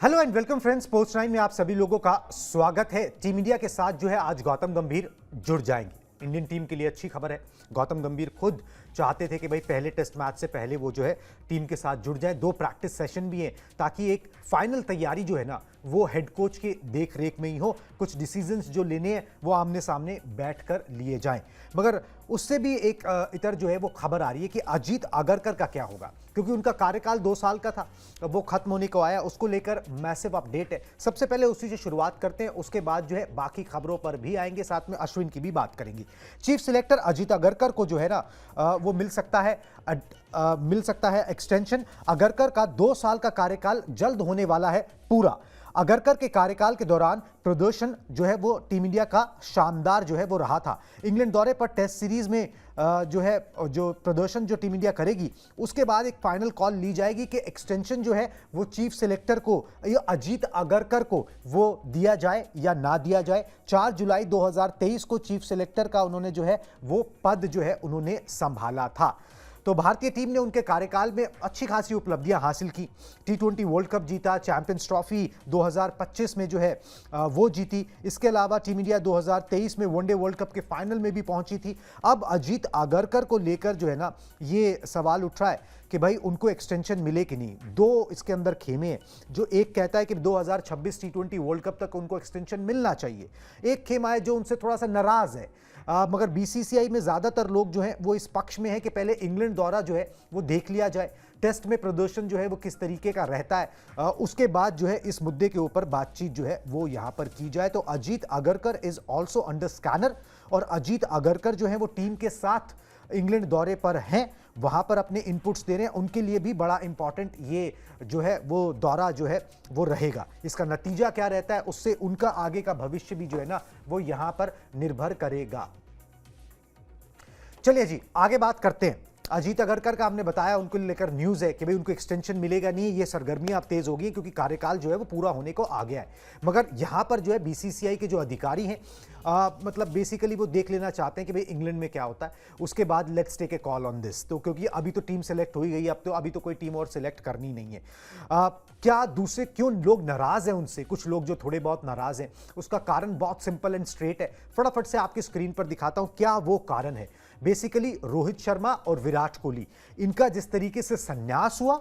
Hello and welcome friends, sports 9 में आप सभी लोगों का स्वागत है। टीम इंडिया के साथ जो है आज गौतम गंभीर जुड़ जाएंगे। इंडियन टीम के लिए अच्छी खबर है। गौतम गंभीर खुद चाहते थे कि भाई पहले टेस्ट मैच से पहले वो जो है टीम के साथ जुड़ जाए। 2 प्रैक्टिस सेशन भी हैं ताकि एक फाइनल तैयारी जो है ना वो हेड कोच के देख रेख में ही हो। कुछ डिसीजंस जो लेने हैं वो आमने सामने बैठकर लिए जाएं। मगर उससे भी एक इतर जो है वो खबर आ रही है कि अजीत आगरकर का क्या होगा, क्योंकि उनका कार्यकाल 2 साल का था, वो खत्म होने को आया। उसको लेकर मैसिव अपडेट है। सबसे पहले उसी से शुरुआत करते हैं, उसके बाद जो है बाकी खबरों पर भी आएंगे, साथ में अश्विन की भी बात करेंगे। चीफ सिलेक्टर अजीत आगरकर को जो है ना वो मिल सकता है एक्सटेंशन। आगरकर का 2 साल का कार्यकाल जल्द होने वाला है पूरा। आगरकर के कार्यकाल के दौरान प्रदर्शन जो है वो टीम इंडिया का शानदार जो है वो रहा था। इंग्लैंड दौरे पर टेस्ट सीरीज में जो प्रदर्शन जो टीम इंडिया करेगी, उसके बाद एक फाइनल कॉल ली जाएगी कि एक्सटेंशन जो है वो चीफ सिलेक्टर को या अजीत आगरकर को वो दिया जाए या ना दिया जाए। 4 जुलाई 2023 को चीफ सिलेक्टर का उन्होंने जो है वो पद जो है उन्होंने संभाला था। तो भारतीय टीम ने उनके कार्यकाल में अच्छी खासी उपलब्धियां हासिल की। T20 वर्ल्ड कप जीता, चैंपियंस ट्रॉफी 2025 में जो है वो जीती। इसके अलावा टीम इंडिया 2023 में वनडे वर्ल्ड कप के फाइनल में भी पहुंची थी। अब अजीत आगरकर को लेकर जो है ना ये सवाल उठ रहा है कि भाई उनको एक्सटेंशन मिले कि नहीं। 2 इसके अंदर खेमे हैं। जो एक कहता है कि 2026 T20 वर्ल्ड कप तक उनको एक्सटेंशन मिलना चाहिए। एक खेमा है जो उनसे थोड़ा सा नाराज है। मगर बीसीसीआई में ज़्यादातर लोग जो हैं वो इस पक्ष में है कि पहले इंग्लैंड दौरा जो है वो देख लिया जाए, टेस्ट में प्रदर्शन जो है वो किस तरीके का रहता है, उसके बाद जो है इस मुद्दे के ऊपर बातचीत जो है वो यहाँ पर की जाए। तो Ajit Agarkar is also under scanner, और अजीत आगरकर जो है वो टीम के साथ इंग्लैंड दौरे पर हैं, वहां पर अपने इनपुट्स दे रहे हैं। उनके लिए भी बड़ा इंपॉर्टेंट ये जो है वो दौरा जो है वो रहेगा। इसका नतीजा क्या रहता है उससे उनका आगे का भविष्य भी जो है ना वो यहां पर निर्भर करेगा। चलिए जी आगे बात करते हैं। अजीत आगरकर का हमने बताया, उनको लेकर न्यूज़ है कि भाई उनको एक्सटेंशन मिलेगा नहीं। ये सरगर्मियां अब तेज हो गई क्योंकि कार्यकाल जो है वो पूरा होने को आ गया है। मगर यहाँ पर जो है बीसीसीआई के जो अधिकारी हैं मतलब बेसिकली वो देख लेना चाहते हैं कि भाई इंग्लैंड में क्या होता है, उसके बाद let's take a call on this. तो क्योंकि अभी तो टीम सेलेक्ट हो ही गई, अभी तो कोई टीम और सेलेक्ट करनी नहीं है। क्या दूसरे क्यों लोग नाराज हैं उनसे, कुछ लोग जो थोड़े बहुत नाराज हैं, उसका कारण बहुत सिंपल एंड स्ट्रेट है। फटाफट से आपकी स्क्रीन पर दिखाता हूं क्या वो कारण है। बेसिकली रोहित शर्मा और विराट कोहली, इनका जिस तरीके से संन्यास हुआ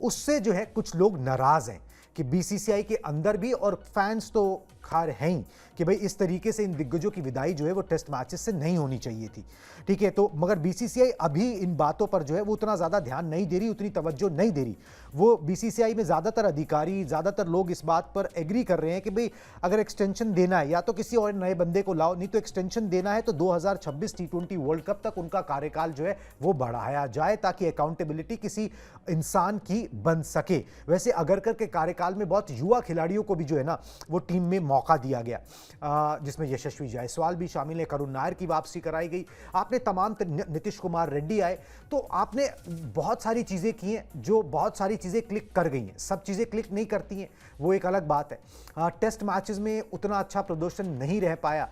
उससे जो है कुछ लोग नाराज हैं कि बीसीसीआई के अंदर भी, और फैंस तो खार हैं ही कि भाई इस तरीके से इन दिग्गजों की विदाई जो है वो टेस्ट मैचेस से नहीं होनी चाहिए थी। ठीक है, तो मगर बीसीसीआई अभी इन बातों पर जो है वो उतना ज़्यादा ध्यान नहीं दे रही, उतनी तवज्जो नहीं दे रही। वो बीसीसीआई में ज़्यादातर अधिकारी, ज़्यादातर लोग इस बात पर एग्री कर रहे हैं कि भाई अगर एक्सटेंशन देना है या तो किसी और नए बंदे को लाओ, नहीं तो एक्सटेंशन देना है तो 2026 T20 वर्ल्ड कप तक उनका कार्यकाल जो है वो बढ़ाया जाए ताकि अकाउंटेबिलिटी किसी इंसान की बन सके। वैसे आगरकर के कार्यकाल में बहुत युवा खिलाड़ियों को भी जो है ना वो टीम में मौका दिया गया, जिसमें यशस्वी जायसवाल भी शामिल है, करुण नायर की वापसी कराई गई, आपने तमाम नीतीश कुमार रेड्डी आए, तो आपने बहुत सारी चीज़ें की हैं जो बहुत सारी चीज़ें क्लिक कर गई हैं। सब चीज़ें क्लिक नहीं करती हैं, वो एक अलग बात है। टेस्ट मैचेस में उतना अच्छा प्रदर्शन नहीं रह पाया,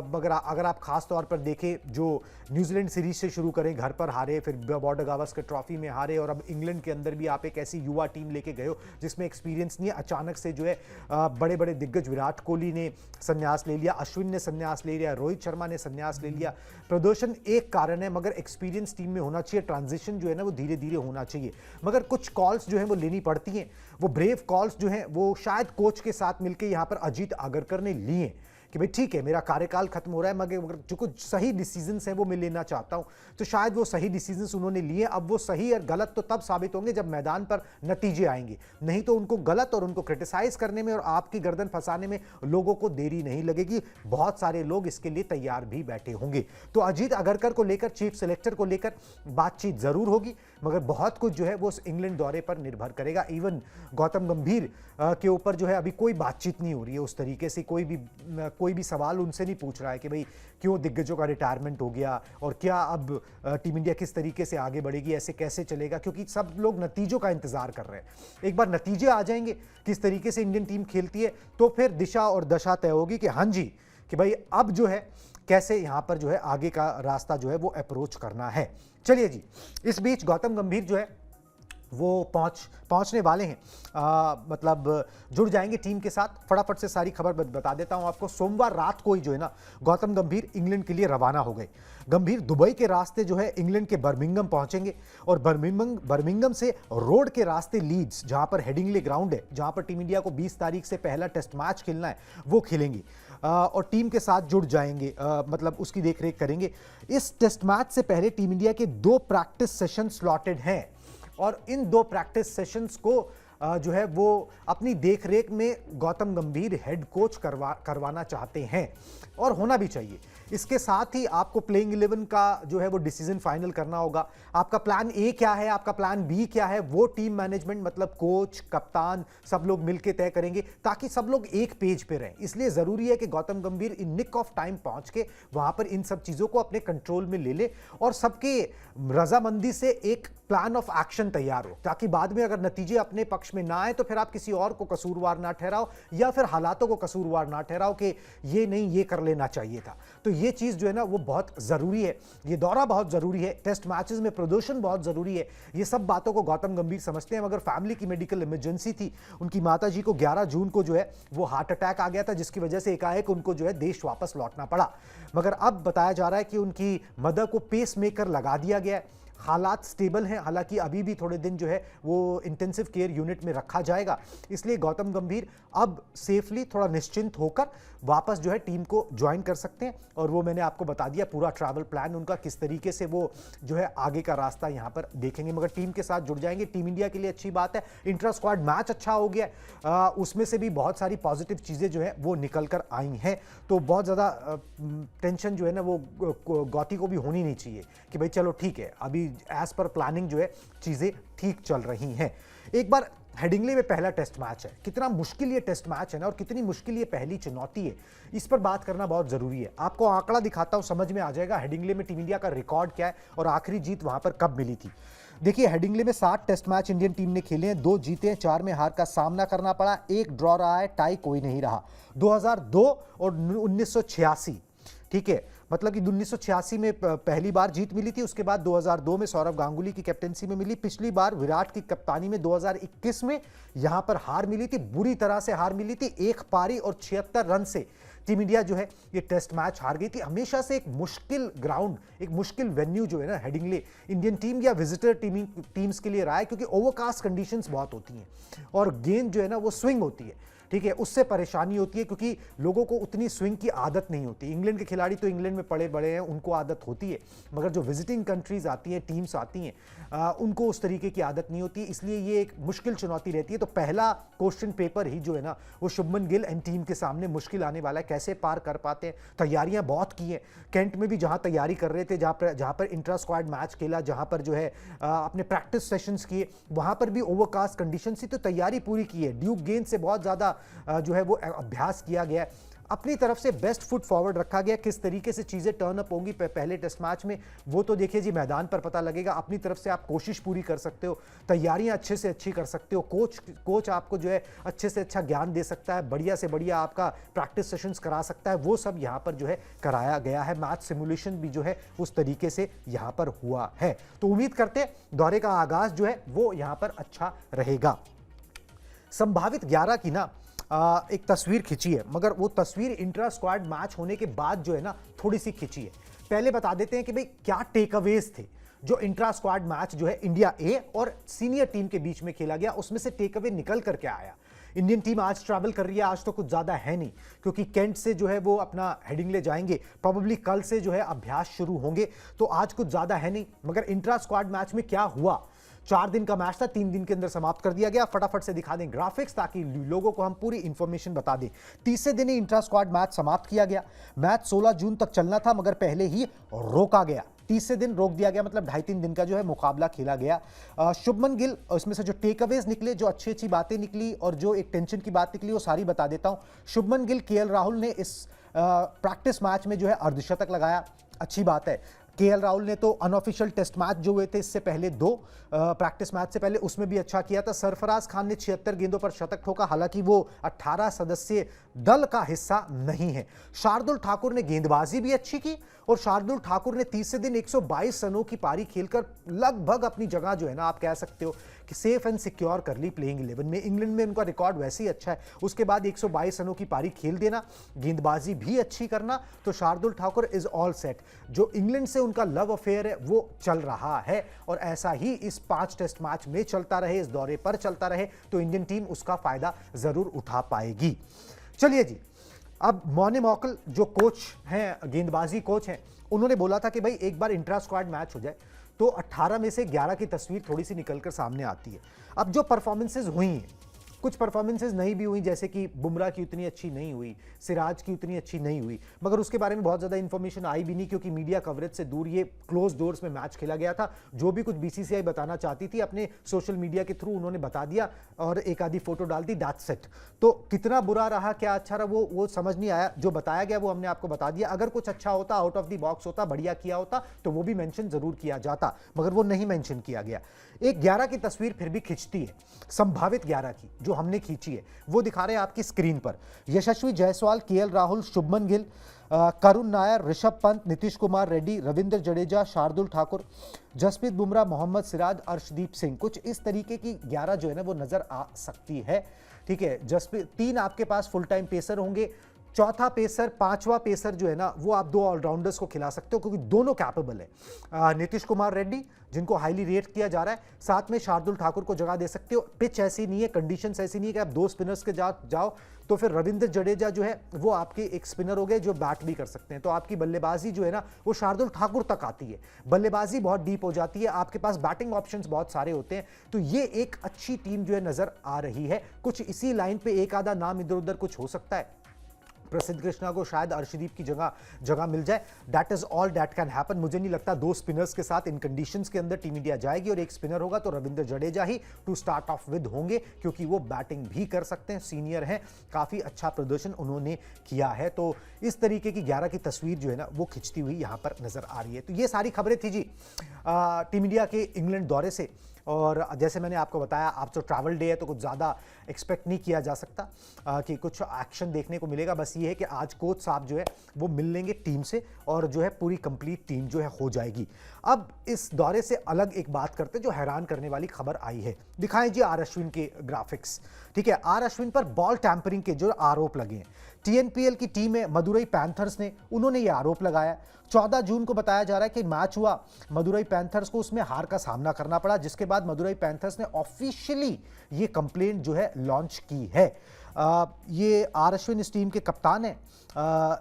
मगर अगर आप खास तौर पर देखें जो न्यूजीलैंड सीरीज से शुरू करें, घर पर हारे, फिर बॉर्डर गावस्कर ट्रॉफी में हारे, और अब इंग्लैंड के अंदर भी आप एक ऐसी युवा टीम लेके गए हो जिसमें एक्सपीरियंस नहीं है। अचानक से जो है बड़े बड़े दिग्गज विराट कोहली ने संन्यास ले लिया, अश्विन ने संन्यास ले लिया, रोहित शर्मा ने संन्यास ले लिया। प्रदर्शन एक कारण है, मगर एक्सपीरियंस टीम में होना चाहिए। ट्रांजिशन जो है ना वो धीरे धीरे होना चाहिए, मगर कुछ कॉल्स जो है वो लेनी पड़ती हैं। वो ब्रेव कॉल्स जो हैं वो शायद कोच के साथ मिलकर यहाँ पर अजीत आगरकर ने लिए कि भाई ठीक है मेरा कार्यकाल खत्म हो रहा है, मगर जो कुछ सही डिसीजंस हैं वो मैं लेना चाहता हूं। तो शायद वो सही डिसीजंस उन्होंने लिए। अब वो सही और गलत तो तब साबित होंगे जब मैदान पर नतीजे आएंगे, नहीं तो उनको गलत और उनको क्रिटिसाइज करने में और आपकी गर्दन फंसाने में लोगों को देरी नहीं लगेगी। बहुत सारे लोग इसके लिए तैयार भी बैठे होंगे। तो अजीत आगरकर को लेकर, चीफ सिलेक्टर को लेकर बातचीत जरूर होगी, मगर बहुत कुछ जो है वो इंग्लैंड दौरे पर निर्भर करेगा। इवन गौतम गंभीर के ऊपर जो है अभी कोई बातचीत नहीं हो रही है उस तरीके से। कोई भी सवाल उनसे नहीं पूछ रहा है कि भाई क्यों दिग्गजों का रिटायरमेंट हो गया और क्या अब टीम इंडिया किस तरीके से आगे बढ़ेगी, ऐसे कैसे चलेगा, क्योंकि सब लोग नतीजों का इंतजार कर रहे हैं। एक बार नतीजे आ जाएंगे किस तरीके से इंडियन टीम खेलती है तो फिर दिशा और दशा तय होगी कि हाँ जी, कि भाई अब जो है कैसे यहां पर जो है आगे का रास्ता जो है वो अप्रोच करना है। चलिए जी, इस बीच गौतम गंभीर जो है वो पहुंचने वाले हैं, मतलब जुड़ जाएंगे टीम के साथ। फटाफट से सारी खबर बता देता हूं आपको। सोमवार रात को ही जो है ना गौतम गंभीर इंग्लैंड के लिए रवाना हो गए। गंभीर दुबई के रास्ते जो है इंग्लैंड के बर्मिंघम पहुंचेंगे और बर्मिंघम से रोड के रास्ते लीड्स, जहां पर हेडिंग्ले ग्राउंड है, जहां पर टीम इंडिया को 20 तारीख से पहला टेस्ट मैच खेलना है, वो खेलेंगे और टीम के साथ जुड़ जाएंगे, मतलब उसकी देखरेख करेंगे। इस टेस्ट मैच से पहले टीम इंडिया के 2 प्रैक्टिस सेशन स्लॉटेड हैं और इन 2 प्रैक्टिस सेशंस को जो है वो अपनी देखरेख में गौतम गंभीर हेड कोच करवाना चाहते हैं और होना भी चाहिए। इसके साथ ही आपको प्लेइंग 11 का जो है वो डिसीजन फाइनल करना होगा। आपका प्लान ए क्या है, आपका प्लान बी क्या है, वो टीम मैनेजमेंट मतलब कोच, कप्तान सब लोग मिलकर तय करेंगे ताकि सब लोग एक पेज पे रहें। इसलिए जरूरी है कि गौतम गंभीर इन निक ऑफ टाइम पहुंच के वहां पर इन सब चीजों को अपने कंट्रोल में ले ले और सबके रजामंदी से एक प्लान ऑफ एक्शन तैयार हो, ताकि बाद में अगर नतीजे अपने पक्ष में ना आए तो फिर आप किसी और को कसूरवार ना ठहराओ या फिर हालातों को कसूरवार ना ठहराओ कि ये नहीं, ये कर लेना चाहिए था। तो ये चीज जो है ना वो बहुत जरूरी है। ये दौरा बहुत जरूरी है, टेस्ट मैचेस में प्रदर्शन बहुत जरूरी है। ये सब बातों को गौतम गंभीर समझते हैं। मगर फैमिली की मेडिकल इमरजेंसी थी, उनकी माताजी को 11 जून को जो है वो हार्ट अटैक आ गया था, जिसकी वजह से एकाएक उनको जो है देश वापस लौटना पड़ा। मगर अब बताया जा रहा है कि उनकी मदर को पेस मेकर लगा दिया गया है। हालात स्टेबल हैं, हालांकि अभी भी थोड़े दिन जो है वो इंटेंसिव केयर यूनिट में रखा जाएगा। इसलिए गौतम गंभीर अब सेफली थोड़ा निश्चिंत होकर वापस जो है टीम को ज्वाइन कर सकते हैं। और वो मैंने आपको बता दिया पूरा ट्रैवल प्लान उनका, किस तरीके से वो जो है आगे का रास्ता यहाँ पर देखेंगे। मगर टीम के साथ जुड़ जाएंगे, टीम इंडिया के लिए अच्छी बात है। इंट्रा स्क्वाड मैच अच्छा हो गया, उसमें से भी बहुत सारी पॉजिटिव चीज़ें जो है वो निकल कर आई हैं। तो बहुत ज़्यादा टेंशन जो है ना वो गौती को भी होनी नहीं चाहिए कि भाई चलो ठीक है, अभी एज पर प्लानिंग जो है चीजें ठीक चल रही हैं। एक बार हेडिंग्ले में पहला टेस्ट मैच है, कितना मुश्किल ये टेस्ट मैच है ना और कितनी मुश्किल ये पहली चुनौती है, इस पर बात करना बहुत जरूरी है। आपको आंकड़ा दिखाता हूं, समझ में आ जाएगा हेडिंग्ले में टीम इंडिया का रिकॉर्ड क्या है और आखिरी जीत वहां पर कब मिली थी। देखिए हेडिंग्ले में 7 टेस्ट मैच इंडियन टीम ने खेले हैं, 2 जीते हैं, 4 में हार का सामना करना पड़ा, 1 ड्रॉ रहा है, टाई कोई नहीं रहा। 2002 और 1986, ठीक है, मतलब कि 1986 में पहली बार जीत मिली थी, उसके बाद 2002 में सौरव गांगुली की कैप्टेंसी में मिली, पिछली बार विराट की कप्तानी में 2021 में यहां पर हार मिली थी, बुरी तरह से हार मिली थी। 1 पारी और 76 रन से टीम इंडिया जो है ये टेस्ट मैच हार गई थी। हमेशा से एक मुश्किल ग्राउंड, एक मुश्किल वेन्यू जो है ना हेडिंग्ले इंडियन टीम या विजिटर टीम्स के लिए रहा है, क्योंकि ओवरकास्ट कंडीशंस बहुत होती हैं और गेंद जो है ना वो स्विंग होती है, ठीक है, उससे परेशानी होती है क्योंकि लोगों को उतनी स्विंग की आदत नहीं होती। इंग्लैंड के खिलाड़ी तो इंग्लैंड में पड़े बड़े हैं, उनको आदत होती है, मगर जो विजिटिंग कंट्रीज आती हैं, टीम्स आती हैं, उनको उस तरीके की आदत नहीं होती। इसलिए ये एक मुश्किल चुनौती रहती है। तो पहला क्वेश्चन पेपर ही जो है ना वो शुभमन गिल एंड टीम के सामने मुश्किल आने वाला है, कैसे पार कर पाते हैं। तैयारियां बहुत की हैं, कैंट में भी जहां तैयारी कर रहे थे, जहां पर इंट्रा स्क्वाड मैच खेला, जहां पर जो है अपने प्रैक्टिस सेशंस किए, वहां पर भी ओवरकास्ट कंडीशन थी, तो तैयारी पूरी की है। ड्यूक गेंद से बहुत ज्यादा जो है वो अभ्यास किया गया है, अपनी तरफ से बेस्ट फुट फॉरवर्ड रखा गया। किस तरीके से चीजें टर्न अप होंगी पहले टेस्ट मैच में वो तो देखिए जी मैदान पर पता लगेगा। अपनी तरफ से आप कोशिश पूरी कर सकते हो, तैयारियां अच्छे से अच्छी कर सकते हो, कोच आपको जो है अच्छे से अच्छा ज्ञान दे सकता है, बढ़िया से बढ़िया आपका प्रैक्टिस सेशंस करा सकता है, वो सब यहां पर जो है कराया गया है। मैच सिमुलेशन भी जो है उस तरीके से यहां पर हुआ है। तो उम्मीद करते हैं दौरे का आगाज जो है वो यहां पर अच्छा रहेगा। संभावित 11 की ना एक तस्वीर खिंची है, मगर वो तस्वीर इंट्रा स्क्वाड मैच होने के बाद जो है ना थोड़ी सी खिंची है। पहले बता देते हैं कि भाई क्या टेकअवेज थे जो इंट्रा स्क्वाड मैच जो है इंडिया ए और सीनियर टीम के बीच में खेला गया, उसमें से टेकअवे निकल कर क्या आया। इंडियन टीम आज ट्रैवल कर रही है, आज तो कुछ ज्यादा है नहीं क्योंकि केंट से जो है वो अपना हेडिंग्ले जाएंगे, प्रोबेबली कल से जो है अभ्यास शुरू होंगे, तो आज कुछ ज्यादा है नहीं। मगर इंट्रा स्क्वाड मैच में क्या हुआ, 4 दिन का मैच था, 3 दिन के अंदर समाप्त कर दिया गया। फटाफट से दिखा दें ग्राफिक्स ताकि लोगों को हम पूरी इंफॉर्मेशन बता दें। तीसरे दिन ही इंट्रा स्क्वाड मैच समाप्त किया गया। मैच 16 जून तक चलना था मगर पहले ही रोका गया, तीसरे दिन रोक दिया गया, मतलब 2.5-3 दिन का जो है मुकाबला खेला गया। शुभमन गिल, उसमें से जो टेकअवेज निकले, जो अच्छी अच्छी बातें निकली और जो एक टेंशन की बात निकली वो सारी बता देता हूं। शुभमन गिल, केएल राहुल ने इस प्रैक्टिस मैच में जो है अर्धशतक लगाया, अच्छी बात है। केएल राहुल ने तो अनऑफिशियल टेस्ट मैच जो हुए थे इससे पहले 2 प्रैक्टिस मैच से पहले उसमें भी अच्छा किया था। सरफराज खान ने 76 गेंदों पर शतक ठोका, हालांकि वो 18 सदस्यीय दल का हिस्सा नहीं है। शार्दुल ठाकुर ने गेंदबाजी भी अच्छी की और शार्दुल ठाकुर ने तीसरे दिन 122 रनों की पारी खेलकर लगभग अपनी जगह जो है ना, आप कह सकते हो कि सेफ एंड सिक्योर कर ली प्लेइंग 11 में। इंग्लैंड में उनका रिकॉर्ड वैसे ही अच्छा है, उसके बाद 122 रनों की पारी खेल देना, गेंदबाजी भी अच्छी करना, तो Shardul Thakur is all set. जो इंग्लैंड से उनका लव अफेयर है वो चल रहा है और ऐसा ही इस 5 टेस्ट मैच में चलता रहे, इस दौरे पर चलता रहे, तो इंडियन टीम उसका फायदा जरूर उठा पाएगी। चलिए जी, अब मौने मौकल जो कोच हैं, गेंदबाजी कोच हैं, उन्होंने बोला था कि भाई एक बार इंट्रा स्क्वाड मैच हो जाए तो 18 में से 11 की तस्वीर थोड़ी सी निकलकर सामने आती है। अब जो परफॉर्मेंसेज हुई हैं, कुछ परफॉर्मेंसेज नहीं भी हुई, जैसे कि बुमराह की उतनी अच्छी नहीं हुई, सिराज की उतनी अच्छी नहीं हुई, मगर उसके बारे में बहुत ज़्यादा इंफॉर्मेशन आई भी नहीं क्योंकि मीडिया कवरेज से दूर ये क्लोज डोर्स में मैच खेला गया था। जो भी कुछ बीसीसीआई बताना चाहती थी अपने सोशल मीडिया के थ्रू उन्होंने बता दिया और एक आधी फोटो डाल दी, दैट्स इट। तो कितना बुरा रहा, क्या अच्छा रहा, वो समझ नहीं आया। जो बताया गया वो हमने आपको बता दिया। अगर कुछ अच्छा होता, आउट ऑफ द बॉक्स होता, बढ़िया किया होता, तो वो भी मेंशन जरूर किया जाता, मगर वो नहीं मेंशन किया गया। एक 11 की तस्वीर फिर भी खिंचती है, संभावित 11 की जो हमने खींची है वो दिखा रहे हैं आपकी स्क्रीन पर। यशस्वी जायसवाल, केएल राहुल, शुभमन गिल, करुण नायर, ऋषभ पंत, नीतीश कुमार रेड्डी, रविंद्र जडेजा, शार्दुल ठाकुर, जसप्रीत बुमराह, मोहम्मद सिराज, अर्शदीप सिंह, कुछ इस तरीके की 11 जो है ना वो नजर आ सकती है। ठीक है, जसप्रीत 3 आपके पास फुल टाइम पेसर होंगे, चौथा पेसर, पांचवा पेसर जो है ना वो आप 2 ऑलराउंडर्स को खिला सकते हो क्योंकि दोनों कैपेबल है। नीतीश कुमार रेड्डी जिनको हाईली रेट किया जा रहा है, साथ में शार्दुल ठाकुर को जगह दे सकते हो। पिच ऐसी नहीं है, कंडीशंस ऐसी नहीं है कि आप 2 स्पिनर्स के जाओ, तो फिर रविंद्र जडेजा जो है वो आपके एक स्पिनर हो गए जो बैट भी कर सकते हैं। तो आपकी बल्लेबाजी जो है ना वो शार्दुल ठाकुर तक आती है, बल्लेबाजी बहुत डीप हो जाती है, आपके पास बैटिंग ऑप्शंस बहुत सारे होते हैं। तो ये एक अच्छी टीम जो है नजर आ रही है। कुछ इसी लाइन पे एक आधा नाम इधर उधर कुछ हो सकता है, प्रसिद्ध कृष्णा को शायद अर्शदीप की जगह मिल जाए, that is all that can happen. मुझे नहीं लगता 2 स्पिनर्स के साथ इन कंडीशंस के अंदर टीम इंडिया जाएगी और एक स्पिनर होगा तो रविंद्र जडेजा ही टू स्टार्ट ऑफ विद होंगे क्योंकि वो बैटिंग भी कर सकते हैं, सीनियर हैं, काफी अच्छा प्रदर्शन उन्होंने किया है। तो इस तरीके की 11 की तस्वीर जो है ना वो खिंचती हुई यहां पर नजर आ रही है। तो ये सारी खबरें थी जी टीम इंडिया के इंग्लैंड दौरे से। और जैसे मैंने आपको बताया, आप तो ट्रैवल डे है तो कुछ ज़्यादा एक्सपेक्ट नहीं किया जा सकता कि कुछ एक्शन देखने को मिलेगा। बस ये है कि आज कोच साहब जो है वो मिल लेंगे टीम से और जो है पूरी कंप्लीट टीम जो है हो जाएगी। अब इस दौरे से अलग एक बात करते हैं जो हैरान करने वाली खबर आई है। दिखाएं जी आर अश्विन के ग्राफिक्स। ठीक है, आर अश्विन पर बॉल टैंपरिंग के जो आरोप लगे हैं, टीएनपीएल की टीम है मदुरई पैंथर्स ने, उन्होंने ये आरोप लगाया। 14 जून को बताया जा रहा है कि मैच हुआ, मदुरई पैंथर्स को उसमें हार का सामना करना पड़ा, जिसके बाद मदुरई पैंथर्स ने ऑफिशियली ये कंप्लेंट जो है लॉन्च की है। ये आर अश्विन इस टीम के कप्तान हैं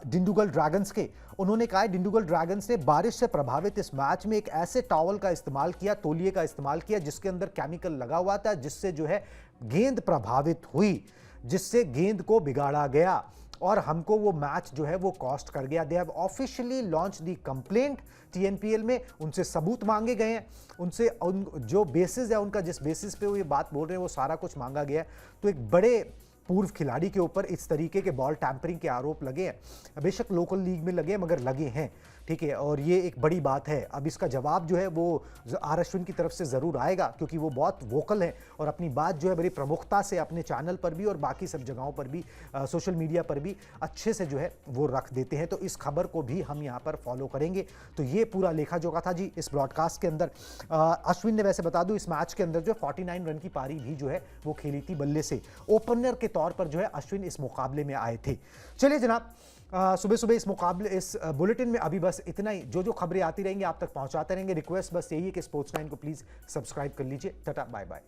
डिंडुगल ड्रैगन्स के। उन्होंने कहा है डिंडुगल ड्रैगन्स ने बारिश से प्रभावित इस मैच में एक ऐसे टॉवल का इस्तेमाल किया, तौलिए का इस्तेमाल किया जिसके अंदर केमिकल लगा हुआ था, जिससे जो है गेंद प्रभावित हुई, जिससे गेंद को बिगाड़ा गया और हमको वो मैच जो है वो कॉस्ट कर गया। They have officially launch the complaint TNPL में, उनसे सबूत मांगे गए हैं, उनसे जो बेसिस है उनका, जिस बेसिस पे वो ये बात बोल रहे हैं वो सारा कुछ मांगा गया है। तो एक बड़े पूर्व खिलाड़ी के ऊपर इस तरीके के बॉल टैंपरिंग के आरोप लगे हैं, बेशक लोकल लीग में लगे मगर लगे हैं। ठीक है, और ये एक बड़ी बात है। अब इसका जवाब जो है वो आर अश्विन की तरफ से ज़रूर आएगा क्योंकि वो बहुत वोकल हैं और अपनी बात जो है बड़ी प्रमुखता से अपने चैनल पर भी और बाकी सब जगहों पर भी, सोशल मीडिया पर भी अच्छे से जो है वो रख देते हैं। तो इस खबर को भी हम यहाँ पर फॉलो करेंगे। तो ये पूरा लेखा जोखा था जी इस ब्रॉडकास्ट के अंदर। अश्विन ने, वैसे बता दूं, इस मैच के अंदर जो 49 रन की पारी भी जो है वो खेली थी बल्ले से। ओपनर के तौर पर जो है अश्विन इस मुकाबले में आए थे। चलिए जनाब, सुबह सुबह इस मुकाबले, इस बुलेटिन में अभी बस इतना ही। जो खबरें आती रहेंगी आप तक पहुंचाते रहेंगे। रिक्वेस्ट बस यही है कि स्पोर्ट्स 9 को प्लीज़ सब्सक्राइब कर लीजिए। Tata, bye bye.